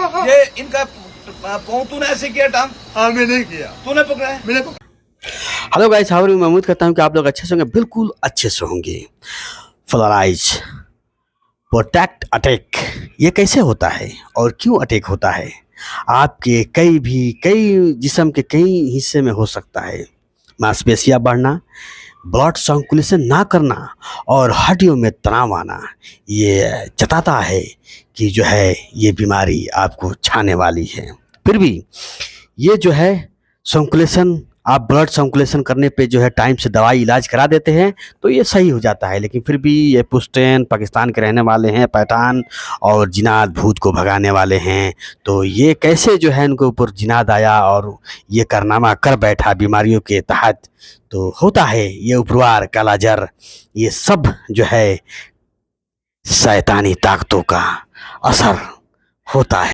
ये इनका तूने ऐसे किया टांग? हाँ मैंने किया। तूने पकड़ा है? मैंने पकड़ा। Hello guys, how are you? मैं उम्मीद करता हूँ कि आप लोग अच्छे से होंगे, बिल्कुल अच्छे से होंगे। फ्लोराइज प्रोटेक्ट अटैक, ये कैसे होता है और क्यों अटैक होता है? आपके कई जिस्म के कई हिस्से में हो सकता है। मांसपेशियां बढ़ना, ब्लड सर्कुलेशन ना करना और हड्डियों में तनाव आना, ये जताता है कि जो है ये बीमारी आपको छाने वाली है। फिर भी ये जो है सर्कुलेशन, आप ब्लड सर्कुलेशन करने पे जो है टाइम से दवाई इलाज करा देते हैं तो ये सही हो जाता है। लेकिन फिर भी ये पुश्तैन पाकिस्तान के रहने वाले हैं, पठान और जिनात भूत को भगाने वाले हैं। तो ये कैसे जो है इनके ऊपर जिनात आया और ये कारनामा कर बैठा बीमारियों के तहत, तो होता है ये उपवार, काला जर, ये सब जो है शैतानी ताकतों का असर होता है।